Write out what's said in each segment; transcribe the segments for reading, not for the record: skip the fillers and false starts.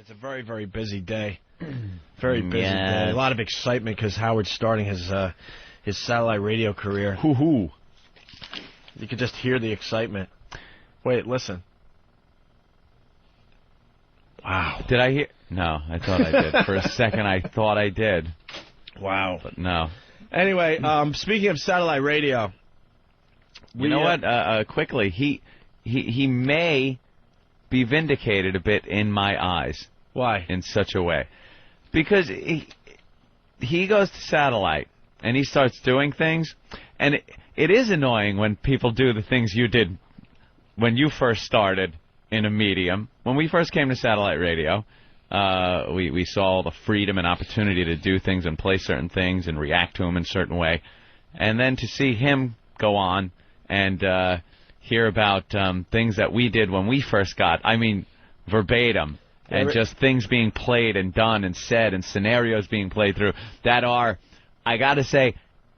It's a very, very busy day. Very busy day. A lot of excitement because Howard's starting his satellite radio career. Hoo-hoo. You can just hear the excitement. Wait, listen. Wow. Did I hear? No, I thought I did. For a second, I thought I did. Wow. But no. Anyway, speaking of satellite radio. You know what? Quickly, he may be vindicated a bit in my eyes. Why? In such a way. Because he goes to satellite, and he starts doing things, and it is annoying when people do the things you did when you first started in a medium. When we first came to satellite radio, we saw all the freedom and opportunity to do things and play certain things and react to them in a certain way. And then to see him go on and hear about things that we did when we first got, I mean, verbatim, and just things being played and done and said and scenarios being played through that are, I got to say,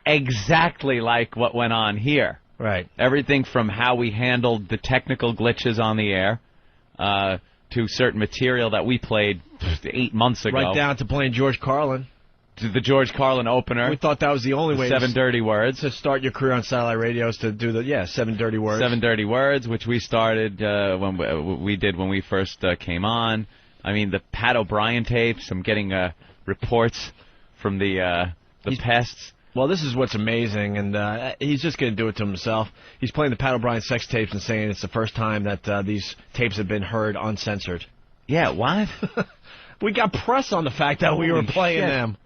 exactly like what went on here. Right. Everything from how we handled the technical glitches on the air to certain material that we played 8 months ago. Right down to playing George Carlin. To the George Carlin opener. We thought that was the only way. 7 Dirty Words. To start your career on satellite radios to do 7 Dirty Words. 7 Dirty Words, which we started when we did when we first came on. I mean, the Pat O'Brien tapes. I'm getting reports from the pests. Well, this is what's amazing, and he's just going to do it to himself. He's playing the Pat O'Brien sex tapes and saying it's the first time that these tapes have been heard uncensored. Yeah, what? We got press on the fact that we were playing them.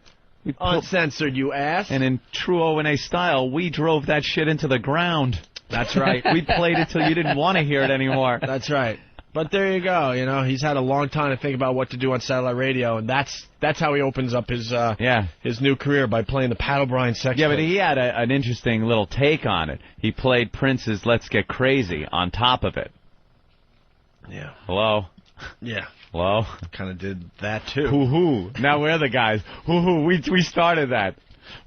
Uncensored, you ass. And in true O&A style, we drove that shit into the ground. That's right. We played it till you didn't want to hear it anymore. That's right. But there you go. You know, he's had a long time to think about what to do on satellite radio, and that's how he opens up his new career, by playing the Pat O'Brien sex. Yeah, but he had an interesting little take on it. He played Prince's "Let's Get Crazy" on top of it. Yeah. Hello. Yeah. Hello. Kind of did that too. Hoo-hoo. Now we're the guys. Hoo-hoo. We started that.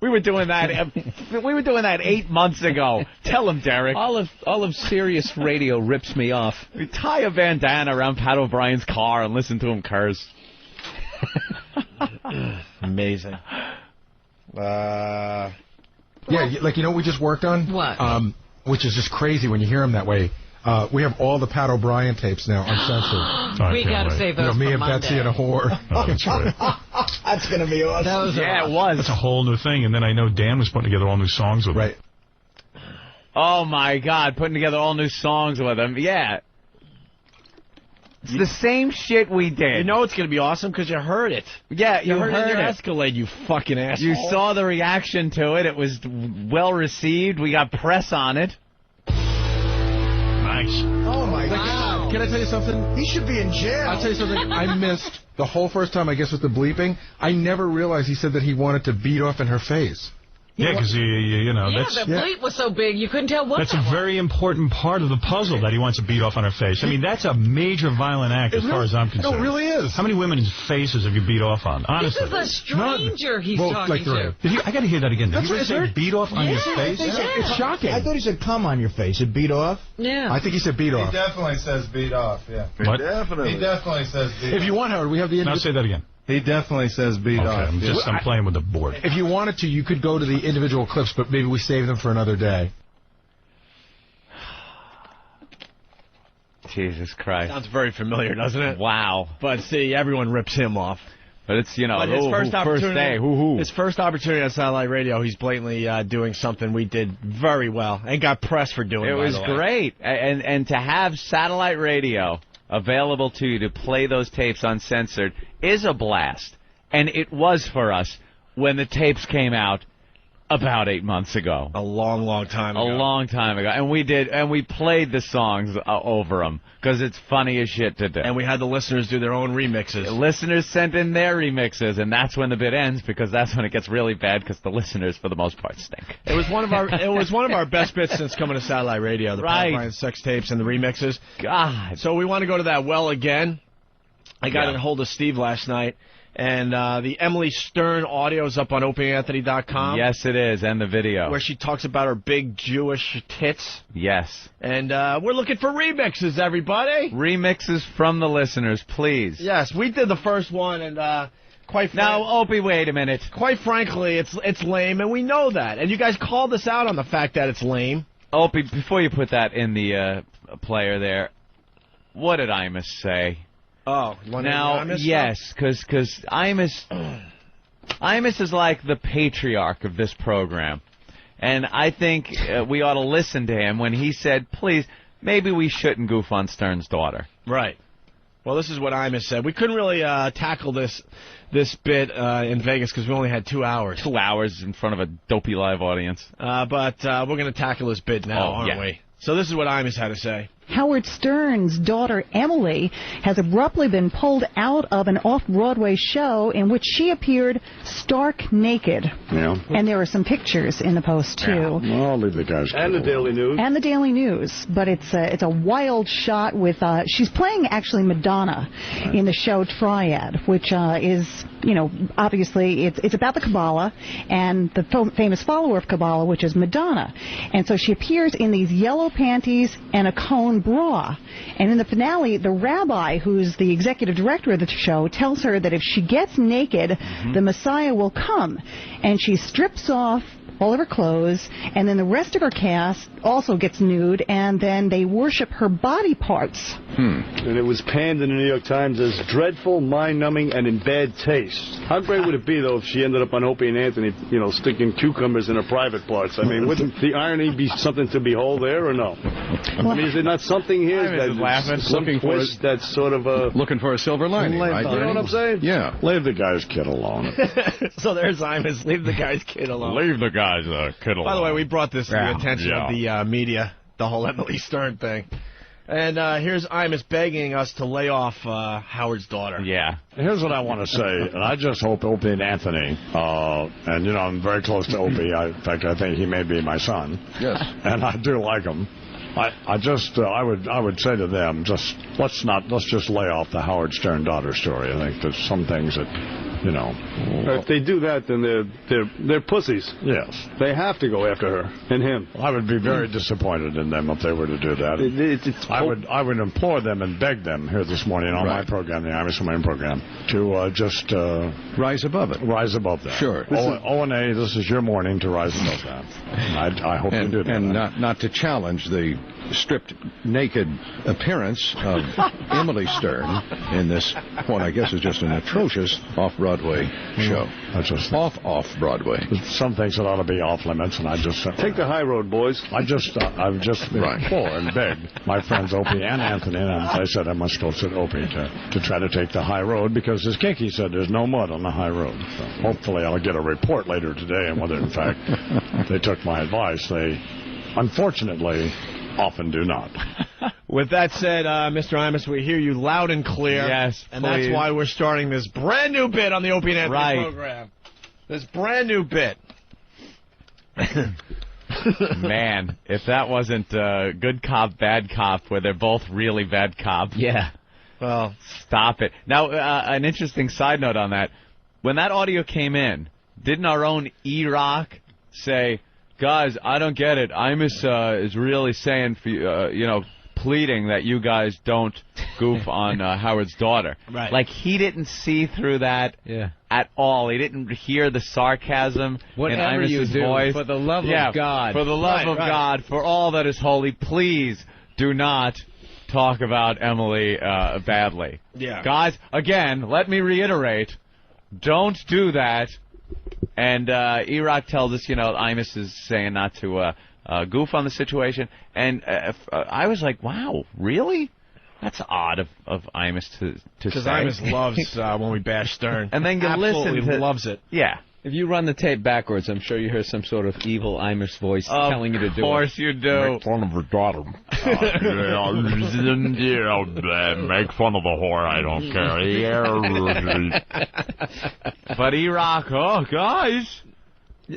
We were doing that. We were doing that 8 months ago. Tell him, Derek. All of Sirius Radio rips me off. We tie a bandana around Pat O'Brien's car and listen to him curse. Amazing. Yeah, like, you know what we just worked on? What? Which is just crazy when you hear him that way. We have all the Pat O'Brien tapes now uncensored. We got to save those me for and Monday. Betsy and a whore. Oh, that's right. That's going to be awesome. Yeah, it was. That's a whole new thing. And then I know Dan was putting together all new songs with Right. him. Oh, my God. Putting together all new songs with him. Yeah. It's the same shit we did. You know it's going to be awesome because you heard it. Yeah, you heard it in your it. Escalade, you fucking asshole. You saw the reaction to it. It was well received. We got press on it. Nice. Oh, my God. Can I tell you something? He should be in jail. I'll tell you something. I missed the whole first time, I guess, with the bleeping. I never realized he said that he wanted to beat off in her face. Yeah, because you know, the bleep was so big you couldn't tell what that's that a very important part of the puzzle that he wants to beat off on her face. I mean, that's a major violent act as far as I'm concerned. No, it really is. How many women's faces have you beat off on? Honestly. This is a stranger he's talking to. I got to hear that again. Did he really say beat off on your face? It's shocking. I thought he said come on your face. It beat off? Yeah. I think he said beat off. He definitely says beat off, yeah. What? He definitely says beat off. If you want, Howard, we have the... Now say that again. He definitely says beat off. I'm playing with the board. If you wanted to, you could go to the individual clips, but maybe we save them for another day. Jesus Christ. Sounds very familiar, doesn't it? Wow. But see, everyone rips him off. But it's, you know, But his first opportunity, day. His first opportunity on satellite radio, he's blatantly doing something we did very well and got press for doing. It was great. And to have satellite radio available to you to play those tapes uncensored is a blast. And it was for us when the tapes came out about 8 months ago. A long, long time ago. A long time ago. And we played the songs over them because it's funny as shit to do. And we had the listeners do their own remixes. The listeners sent in their remixes, and that's when the bit ends because that's when it gets really bad because the listeners, for the most part, stink. It was one of our best bits since coming to satellite radio. The Pat O'Brien sex tapes and the remixes. God. So we want to go to that well again. I got a hold of Steve last night, and the Emily Stern audio is up on OpieAnthony.com. Yes, it is, and the video. Where she talks about her big Jewish tits. Yes. And we're looking for remixes, everybody. Remixes from the listeners, please. Yes, we did the first one, and now, Opie, wait a minute. Quite frankly, it's lame, and we know that. And you guys called us out on the fact that it's lame. Opie, before you put that in the player there, what did Imus say? Oh, now, yes, because Imus is like the patriarch of this program. And I think we ought to listen to him when he said, please, maybe we shouldn't goof on Stern's daughter. Right. Well, this is what Imus said. We couldn't really tackle this bit in Vegas because we only had 2 hours. 2 hours in front of a dopey live audience. But we're going to tackle this bit now, aren't we? So this is what Imus had to say. Howard Stern's daughter, Emily, has abruptly been pulled out of an off-Broadway show in which she appeared stark naked. Yeah. And there are some pictures in the Post, too. Yeah. Well, I'll leave the guys. And the Daily News. And the Daily News. But it's a wild shot with, she's playing actually Madonna in the show Triad, which is, obviously it's about the Kabbalah and the famous follower of Kabbalah, which is Madonna. And so she appears in these yellow panties and a cone bra. And in the finale, the rabbi, who's the executive director of the show, tells her that if she gets naked, the Messiah will come. And she strips off all of her clothes, and then the rest of her cast also gets nude, and then they worship her body parts. And it was panned in the New York Times as dreadful, mind-numbing, and in bad taste. How great would it be, though, if she ended up on Opie and Anthony, sticking cucumbers in her private parts? I mean, wouldn't the irony be something to behold there, or no? I mean, is there not something here looking for that's sort of a... Looking for a silver lining, right? You know what I'm saying? Yeah. Leave the guy's kid alone. So there's Imus. Leave the guy's kid alone. Leave the guy's kid alone. By the way, we brought this to the attention of the media, the whole Emily Stern thing. And here's Imus begging us to lay off Howard's daughter. Yeah. Here's what I want to say, and I just hope Opie and Anthony, and I'm very close to Opie. In fact, I think he may be my son. Yes. And I do like him. I would say to them, let's just lay off the Howard Stern daughter story. I think there's some things that, If they do that, then they're pussies. Yes. They have to go after her and him. I would be very disappointed in them if they were to do that. I would implore them and beg them here this morning on my program, the Imus Women program, to just rise above it. Rise above that. Sure. O&A, this is your morning to rise above that. I hope you do that. And not to challenge the stripped naked appearance of Emily Stern in this, what I guess is just an atrocious off-Broadway show. That's just off-Broadway. Some things that ought to be off limits, and I just take the high road, boys. I've just implore and beg my friends Opie and Anthony, and I said I must go to Opie to try to take the high road, because as Kinky said, there's no mud on the high road. So hopefully I'll get a report later today on whether in fact they took my advice. They unfortunately often do not. With that said, Mr. Imus, we hear you loud and clear. Yes, and that's why we're starting this brand new bit on the Opie and Anthony program. This brand new bit. Man, if that wasn't good cop, bad cop, where they're both really bad cop. Yeah. Well, stop it. Now, an interesting side note on that. When that audio came in, didn't our own E-Rock say, guys, I don't get it. Imus is really saying, pleading that you guys don't goof on Howard's daughter. Right. Like, he didn't see through that at all. He didn't hear the sarcasm in Imus's voice. For the love of God. For the love of God, for all that is holy, please do not talk about Emily badly. Yeah. Guys, again, let me reiterate, don't do that. And E-Rock tells us, Imus is saying not to goof on the situation. And I was like, wow, really? That's odd of Imus to say. Because Imus loves when we bash Stern. And then you absolutely listen to... loves it. Yeah. If you run the tape backwards, I'm sure you hear some sort of evil Imus voice telling you to do it. Of course you do. Make fun of her daughter. Make fun of the whore, I don't care. But E-Rock, guys,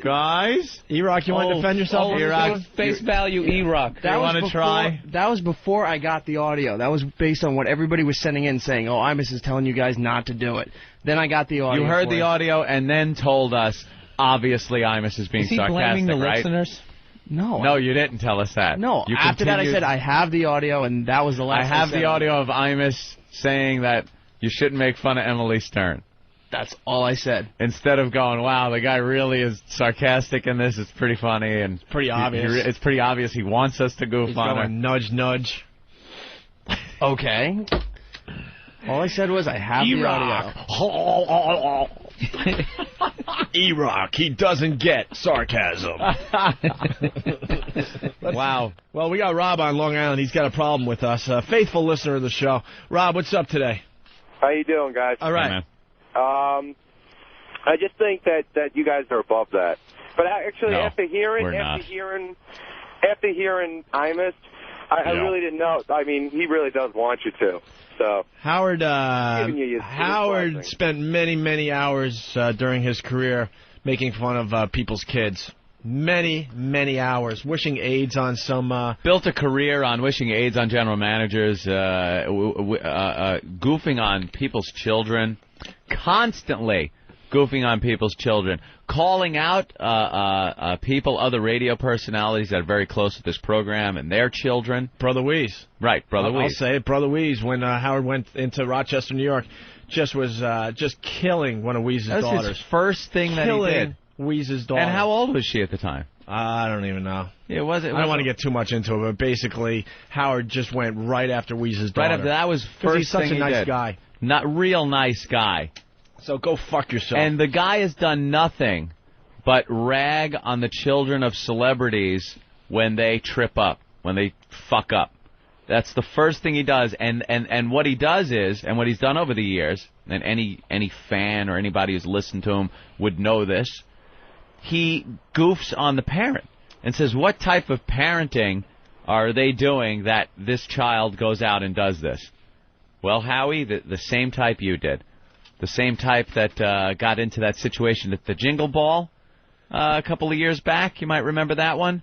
Guys? E-Rock, you want to defend yourself? E-Rock, face value E-Rock. You want to try? That was before I got the audio. That was based on what everybody was sending in saying, oh, Imus is telling you guys not to do it. Then I got the audio. You heard the audio and then told us, obviously, Imus is being sarcastic, blaming the right? listeners? No, you didn't tell us that. No, after that I said I have the audio, and that was the last. I have the audio of Imus saying that you shouldn't make fun of Emily Stern. That's all I said. Instead of going, wow, the guy really is sarcastic in this. It's pretty funny and pretty obvious. It's pretty obvious he wants us to goof on her. Nudge, nudge. Okay. All I said was I have the audio. E-Rock, he doesn't get sarcasm. Wow. Well, we got Rob on Long Island. He's got a problem with us. Faithful listener of the show. Rob, what's up today? How you doing, guys? All right. I just think that you guys are above that. But actually, No, after hearing Imus, I really didn't know. I mean, he really does want you to. So Howard spent many hours during his career making fun of people's kids. Many hours, wishing AIDS on some... Built a career on wishing AIDS on general managers, goofing on people's children, constantly goofing on people's children, calling out people, other radio personalities that are very close to this program and their children. Brother Weeze. Right, Brother Weeze. I'll say it, Brother Weeze, when Howard went into Rochester, New York, was killing one of Weeze's daughters. That was his first thing that he did. Weeze's daughter. And how old was she at the time? I don't even know. I don't want to get too much into it, but basically, Howard just went right after Weeze's daughter. Right after that was first he's such thing a nice did. guy. Not real nice guy. So go fuck yourself. And the guy has done nothing but rag on the children of celebrities when they trip up, when they fuck up. That's the first thing he does. And what he does is, and what he's done over the years, and any fan or anybody who's listened to him would know this, he goofs on the parent and says, what type of parenting are they doing that this child goes out and does this? Well, Howie, the same type you did. The same type that got into that situation at the Jingle Ball a couple of years back. You might remember that one,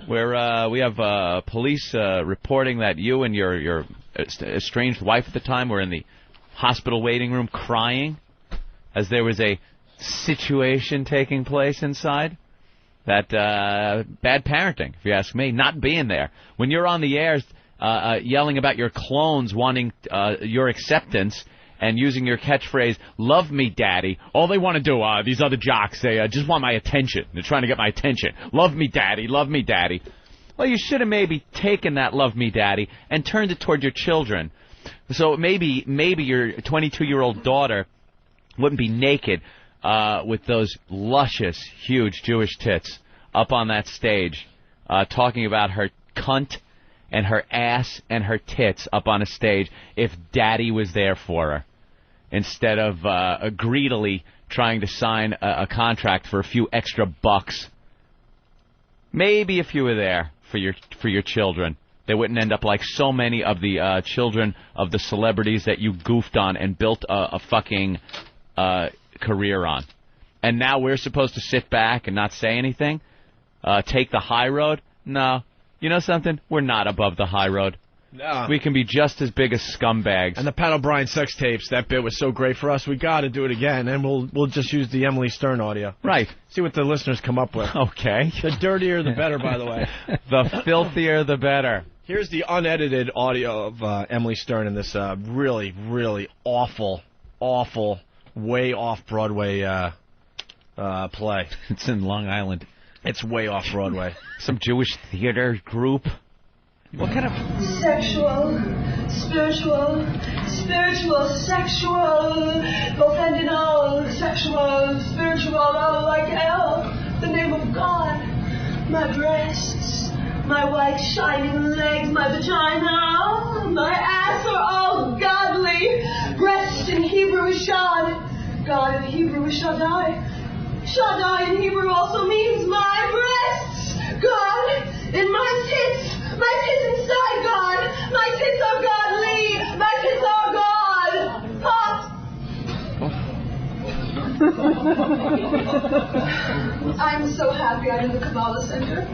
where we have police reporting that you and your estranged wife at the time were in the hospital waiting room crying as there was a situation taking place inside. That bad parenting, if you ask me, not being there. When you're on the air yelling about your clones wanting your acceptance and using your catchphrase, love me, daddy. All they want to do, these other jocks, they just want my attention. They're trying to get my attention. Love me, daddy. Love me, daddy. Well, you should have maybe taken that love me, daddy and turned it toward your children. So maybe your 22-year-old daughter wouldn't be naked with those luscious, huge Jewish tits up on that stage talking about her cunt and her ass and her tits up on a stage if daddy was there for her, instead of greedily trying to sign a contract for a few extra bucks. Maybe if you were there for your children, they wouldn't end up like so many of the children of the celebrities that you goofed on and built a fucking career on. And now we're supposed to sit back and not say anything? Take the high road? No. You know something? We're not above the high road. No. We can be just as big as scumbags. And the Pat O'Brien sex tapes, that bit was so great for us, we got to do it again, and we'll just use the Emily Stern audio. Right. See what the listeners come up with. Okay. The dirtier, the better, by the way. The filthier, the better. Here's the unedited audio of Emily Stern in this really, really awful, way off-Broadway play. It's in Long Island. It's way off-Broadway. Some Jewish theater group. What kind of... Sexual, spiritual, sexual, both and in all, sexual, spiritual, all like hell, the name of God, my breasts, my white shining legs, my vagina, my ass are all godly. Breast in Hebrew is shad, God in Hebrew is Shaddai. Shaddai in Hebrew also means my breasts, God in my tits inside God, my tits are godly, my tits are God. I'm so happy I'm in the Kabbalah Center.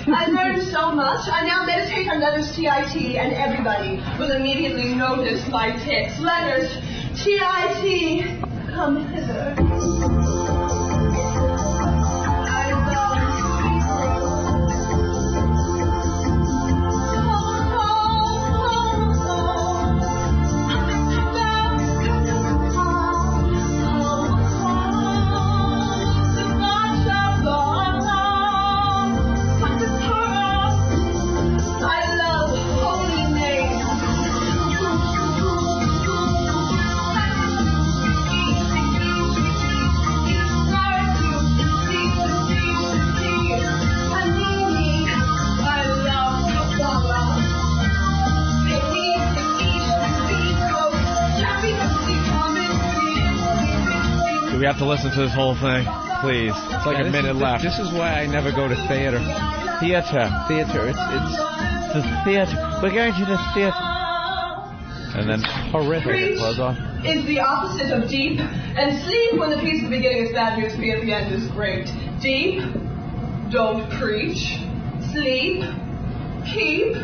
I learned so much. I now meditate on letters TIT, and everybody will immediately notice my tics. Letters TIT, come hither. Do we have to listen to this whole thing? Please. It's like a minute left. This is why I never go to theater. Theater. It's the theater. We're going to the theater. And then horrific. Close off. Is the opposite of deep, and sleep when the piece at the beginning is bad news, be at the end is great. Deep, don't preach. Sleep, keep.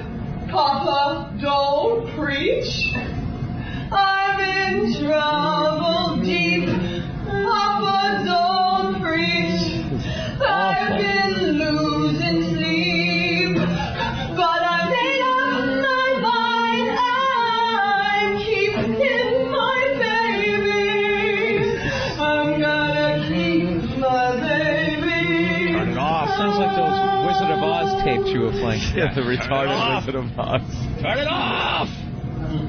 Papa, don't preach. I'm in trouble deep. Papa, don't preach. I've been losing sleep, but I made up my mind. I'm keeping my baby. I'm gonna keep my baby. Turn it off. Sounds like those Wizard of Oz tapes you were playing. Yeah, the retarded Wizard of Oz. Turn it off!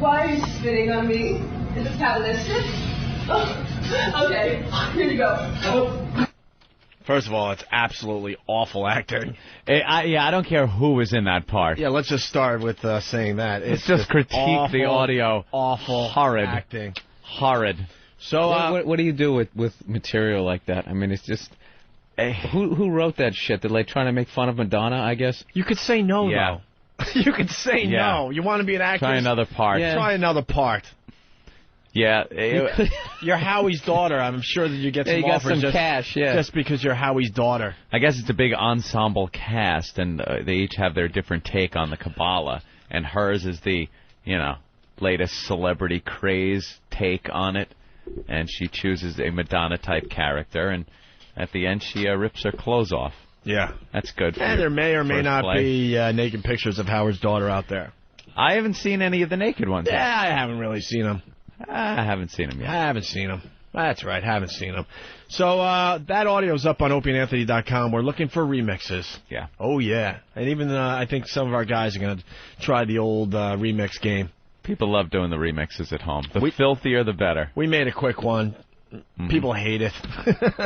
Why are you spitting on me? Is it catalytic? Oh, okay, here you go. First of all, it's absolutely awful acting. I don't care who was in that part. Yeah, let's just start with saying that. Let's just critique awful, the audio. Awful Horrid. acting. Horrid. So, what do you do with material like that? I mean, it's just... Who wrote that shit? They're like trying to make fun of Madonna, I guess? You could say no, though. You could say no. You want to be an actor? Try another part. Yeah. Try another part. Yeah. You're Howie's daughter. I'm sure that you get some offers some cash, just because you're Howie's daughter. I guess it's a big ensemble cast, and they each have their different take on the Kabbalah. And hers is the, latest celebrity craze take on it. And she chooses a Madonna-type character, and at the end she rips her clothes off. Yeah. That's good for And there may or may not be naked pictures of Howard's daughter out there. I haven't seen any of the naked ones. Yeah, I haven't really seen them. I haven't seen them yet. I haven't seen them. That's right, haven't seen them. So that audio's up on opieandanthony.com. We're looking for remixes. Yeah. Oh, yeah. And even I think some of our guys are going to try the old remix game. People love doing the remixes at home. The filthier, the better. We made a quick one. Mm-hmm. People hate it.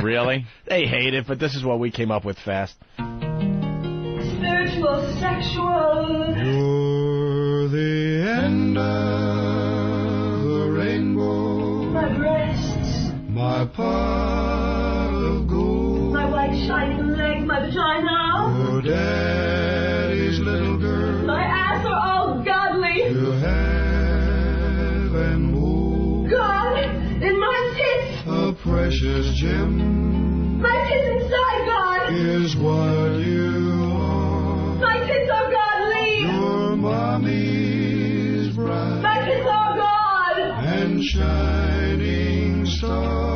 Really? They hate it, but this is what we came up with fast. Spiritual, sexual. You're the end of the rainbow. My breasts. My pot of gold. My white shining legs, my vagina. Your daddy's little girl. My ass are all godly. You have and hold. God, in my tits. A precious gem. My tits inside, God. Is what you are. My tits are godly. Your mommy's bright. My tits are God. And shining star.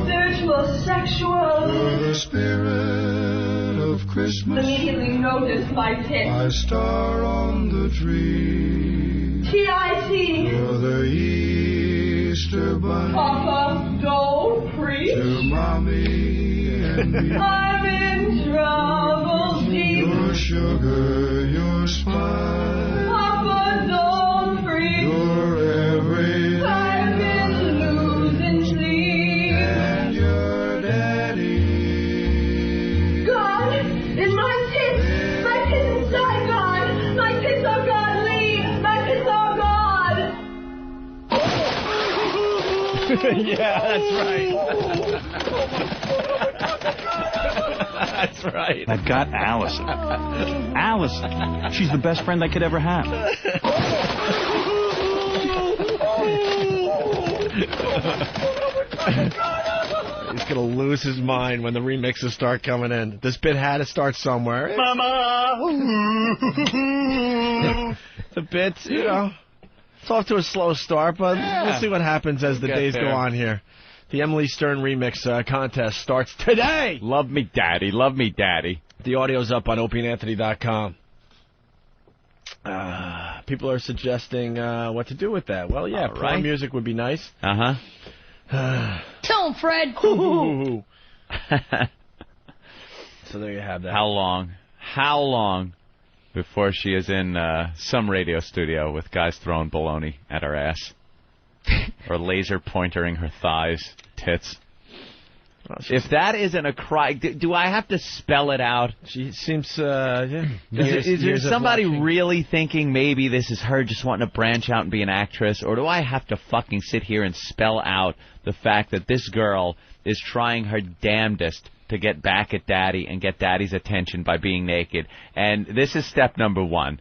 Spiritual, sexual. You're the spirit of Christmas. Immediately notice my tits. My star on the tree. TIT. You're the Easter bunny. Papa, don't preach. To mommy and me. I'm in trouble deep. Your sugar, your smile. Papa, don't preach. Your everything. I've been losing sleep. And your daddy. God, in my tits. My tits inside, God. My tits are godly. My tits are God. Yeah, that's right. That's right. I've got Allison. Allison. She's the best friend I could ever have. He's going to lose his mind when the remixes start coming in. This bit had to start somewhere. Mama. The bits, you know, it's off to a slow start, but we'll see what happens as the days go on here. The Emily Stern remix contest starts today. Love me, daddy. Love me, daddy. The audio's up on opieandanthony.com. People are suggesting what to do with that. Well, yeah, porn music would be nice. Tell him, Fred. So there you have that. How long before she is in some radio studio with guys throwing baloney at her ass? Or laser pointering her thighs, tits? If that isn't a cry, do I have to spell it out? She seems, yeah. Is there somebody really thinking maybe this is her just wanting to branch out and be an actress? Or do I have to fucking sit here and spell out the fact that this girl is trying her damnedest to get back at Daddy and get Daddy's attention by being naked? And this is step number 1.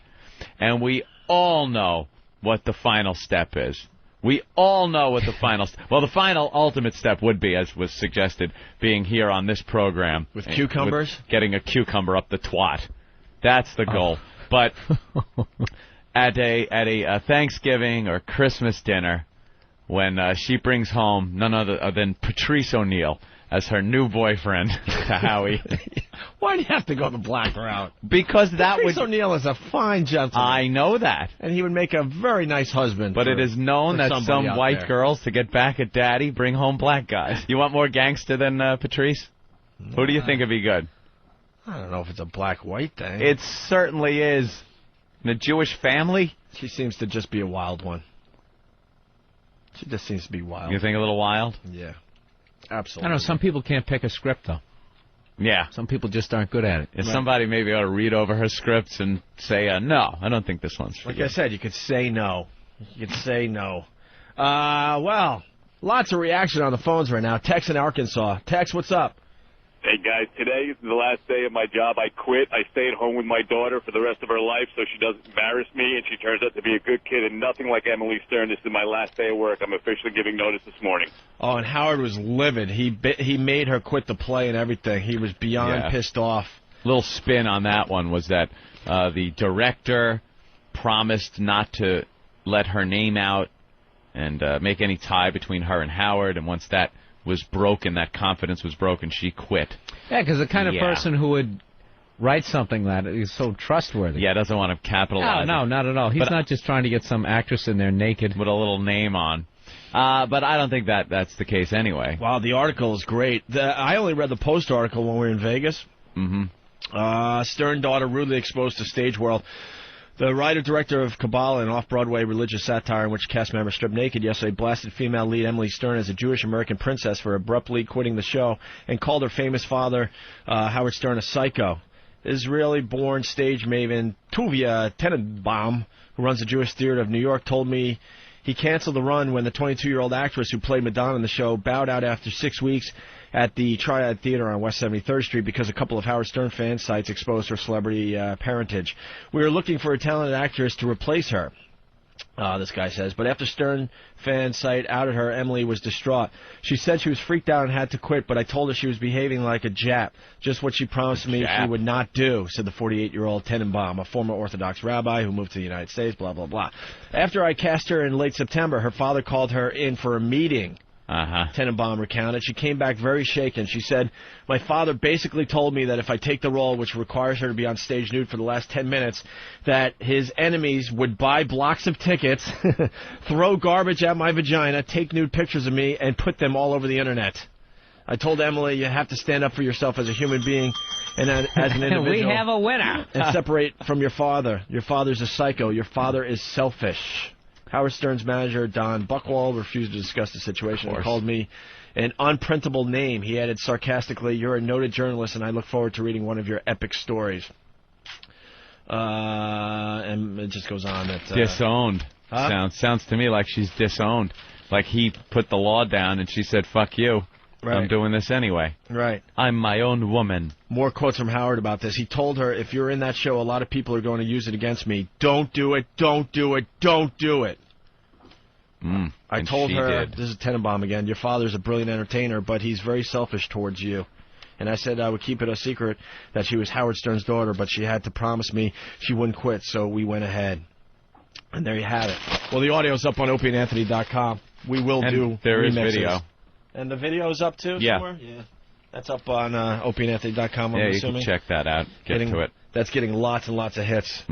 And we all know what the final step is. We all know what the final... Well, the final ultimate step would be, as was suggested, being here on this program. With cucumbers? With getting a cucumber up the twat. That's the goal. But at a Thanksgiving or Christmas dinner, when she brings home none other than Patrice O'Neill as her new boyfriend to Howie. Why do you have to go the black route? Because that Patrice O'Neill is a fine gentleman. I know that. And he would make a very nice husband. But it is known that some white girls, to get back at Daddy, bring home black guys. You want more gangster than Patrice? Who do you think would be good? I don't know if it's a black-white thing. It certainly is. In a Jewish family? She seems to just be a wild one. She just seems to be wild. You think a little wild? Yeah. Absolutely. I don't know. Some people can't pick a script, though. Yeah. Some people just aren't good at it. If somebody maybe ought to read over her scripts and say, no, I don't think this one's for you. Like I said, you could say no. You could say no. Well, lots of reaction on the phones right now. Tex in Arkansas. Tex, what's up? Hey, guys, today is the last day of my job. I quit. I stay at home with my daughter for the rest of her life so she doesn't embarrass me, and she turns out to be a good kid and nothing like Emily Stern. This is my last day of work. I'm officially giving notice this morning. Oh, and Howard was livid. He made her quit the play and everything. He was beyond pissed off. Little spin on that one was that the director promised not to let her name out and make any tie between her and Howard, and once that was broken, that confidence was broken, she quit. Yeah, because the kind of person who would write something that is so trustworthy. Yeah, doesn't want to capitalize. No, not at all. He's not just trying to get some actress in there naked. With a little name on. But I don't think that's the case anyway. Wow, the article is great. I only read the Post article when we were in Vegas. Mm-hmm. Stern daughter rudely exposed to stage world. The writer-director of Kabbalah, an off-Broadway religious satire in which cast members stripped naked yesterday, blasted female lead Emily Stern as a Jewish-American princess for abruptly quitting the show and called her famous father, Howard Stern, a psycho. Israeli-born stage maven Tuvia Tenenbaum, who runs the Jewish Theater of New York, told me he canceled the run when the 22-year-old actress who played Madonna in the show bowed out after 6 weeks at the Triad Theater on West 73rd Street because a couple of Howard Stern fan sites exposed her celebrity parentage. We were looking for a talented actress to replace her, this guy says. But after Stern fan site outed her, Emily was distraught. She said she was freaked out and had to quit, but I told her she was behaving like a Jap, just what she promised me she would not do, said the 48-year-old Tenenbaum, a former Orthodox rabbi who moved to the United States, blah, blah, blah. After I cast her in late September, her father called her in for a meeting. Tenenbaum recounted. She came back very shaken. She said, my father basically told me that if I take the role, which requires her to be on stage nude for the last 10 minutes, that his enemies would buy blocks of tickets, throw garbage at my vagina, take nude pictures of me, and put them all over the Internet. I told Emily, you have to stand up for yourself as a human being and as an individual. We have a winner. And separate from your father. Your father's a psycho. Your father is selfish. Howard Stern's manager, Don Buchwald, refused to discuss the situation and called me an unprintable name. He added sarcastically, you're a noted journalist, and I look forward to reading one of your epic stories. And it just goes on. That, disowned. Sounds to me like she's disowned. Like he put the law down and she said, fuck you. Right. I'm doing this anyway. Right. I'm my own woman. More quotes from Howard about this. He told her, if you're in that show, a lot of people are going to use it against me. Don't do it. Don't do it. Don't do it. I and told she her, did. this is Tenenbaum again, your father's a brilliant entertainer, but he's very selfish towards you. And I said I would keep it a secret that she was Howard Stern's daughter, but she had to promise me she wouldn't quit, so we went ahead. And there you have it. Well, the audio's up on opieandanthony.com. We will do there is remixes. video. And the video's up too somewhere? Yeah. That's up on opieandanthony.com, I'm you assuming. can check that out. Get to it. That's getting lots and lots of hits.